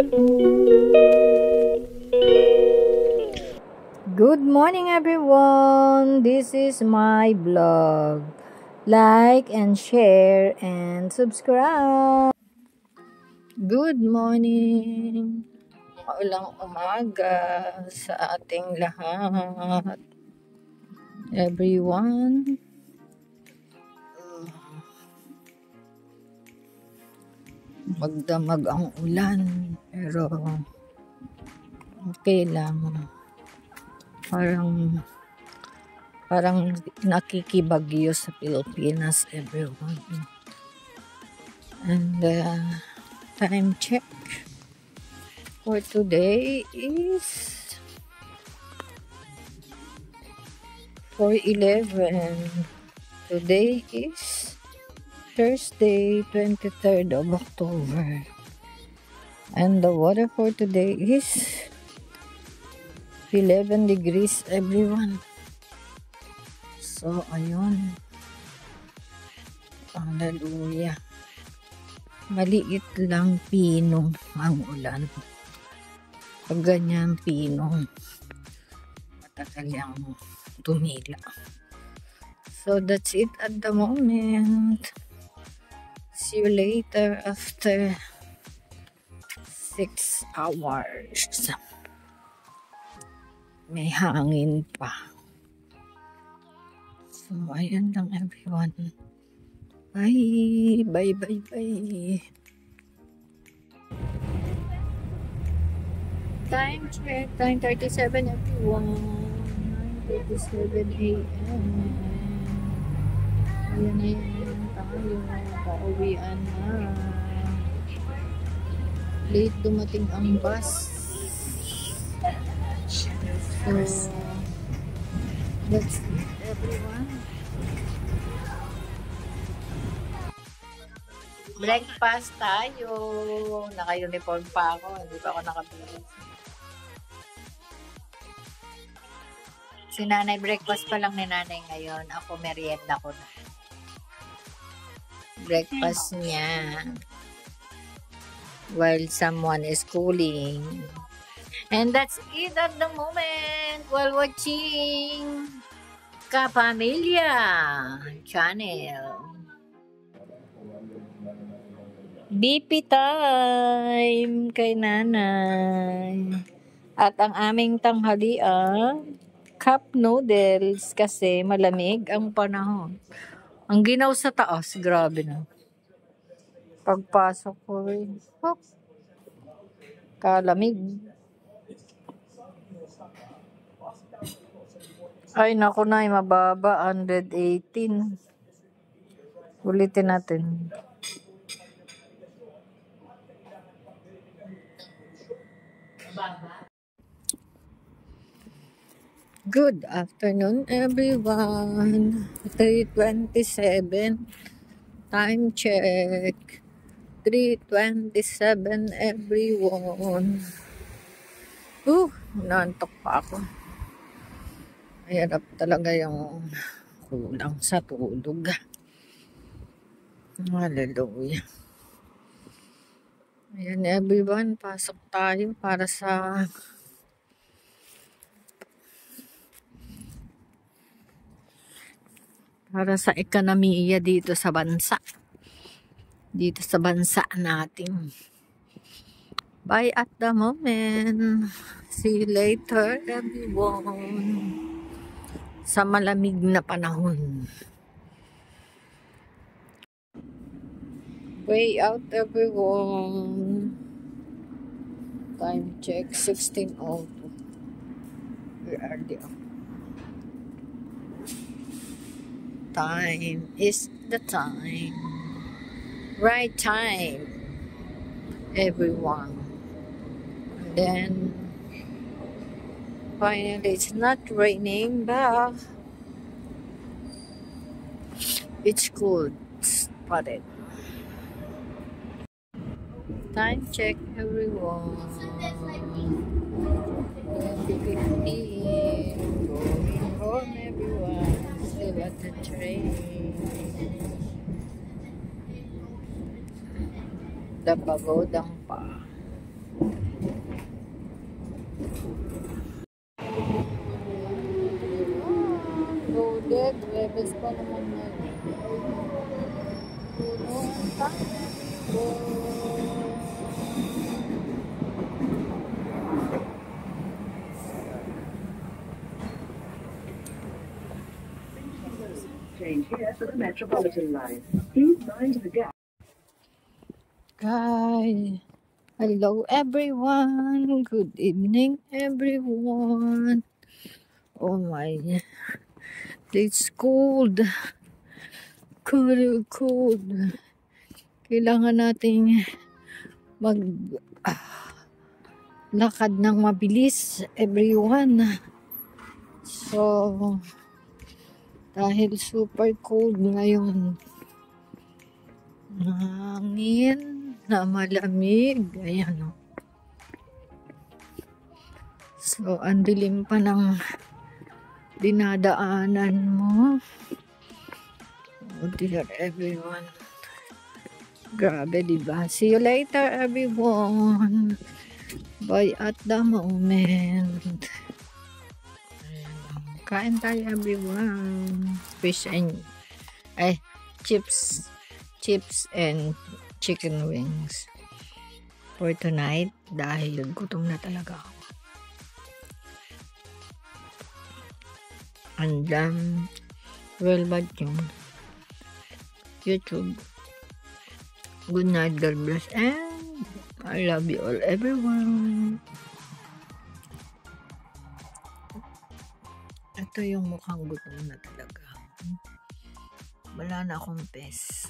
Good morning everyone, this is my vlog. Like and share and subscribe. Good morning, maulang umaga sa ating lahat. Everyone, magdamag ang ulan pero okay lang. Parang nakikibagyo sa Pilipinas, everyone. And time check for today is 4:11. Today is Thursday, 23rd of October. And the weather for today is 11 degrees, everyone. So, ayun. Hallelujah. Maliit lang pinong ang ulan. Pag ganyan pinong, matagal yung tumila. So, that's it at the moment. See you later after 6 hours. May hangin pa. So, ayan lang everyone. Bye. Bye, bye, bye. Time check. 9:37 everyone. 9:37 a.m. Ayan na yan tayo. Pauwian na. Late dumating ang bus. So, that's it, everyone. Breakfast tayo. Naka-uniform pa ako. Hindi pa ako nakabili. Si nanay, breakfast pa lang ni nanay ngayon. Ako, merienda ko na. Breakfast niya. While someone is cooling. And that's it at the moment while watching Kapamilya channel. BP time kay nanay. At ang aming tanghalian, cup noodles kasi malamig ang panahon. Ang ginaw sa taas, grabe na. Pagpasok ko rin, kalamig. Ay, naku na, mababa, 118. Ulitin natin. Good afternoon, everyone. 3:27. Time check. 3:27, everyone. Nantok pa ako. Hirap talaga yung kulang sa tulog. Hallelujah. Ayan everyone, pasok tayo para sa ekonomiya dito sa bansa. Dito sa bansa natin. Bye at the moment. See you later everyone. Sa malamig na panahon. Way out everyone. Time check 16:02. We're early. Time is the time. Right time. Everyone. And then finally, it's not raining, but it's cold spotted. Time check, everyone. 20:15. Going home, everyone. Still at the train. The pagodang pa. Loaded, Webes pa naman na. Puno ang takbo. Change here for the Metropolitan line. Please mind the gap. Guys, hello everyone. Good evening everyone. Oh my, it's cold. Cold. Kailangan nating mag lakad ng mabilis everyone. So, dahil super cold ngayon. Hangin na malamig. Ayan o. So, ang dilim pa ng dinadaanan mo. Oh dear everyone. Grabe diba? See you later everyone. Bye at the moment. Kain tayo everyone. Fish and chips and chicken wings for tonight dahil gutom na talaga ako. And well, but yung YouTube. Good night, God bless, and I love you all everyone. Ito yung mukhang gutom na talaga. Wala na akong pes.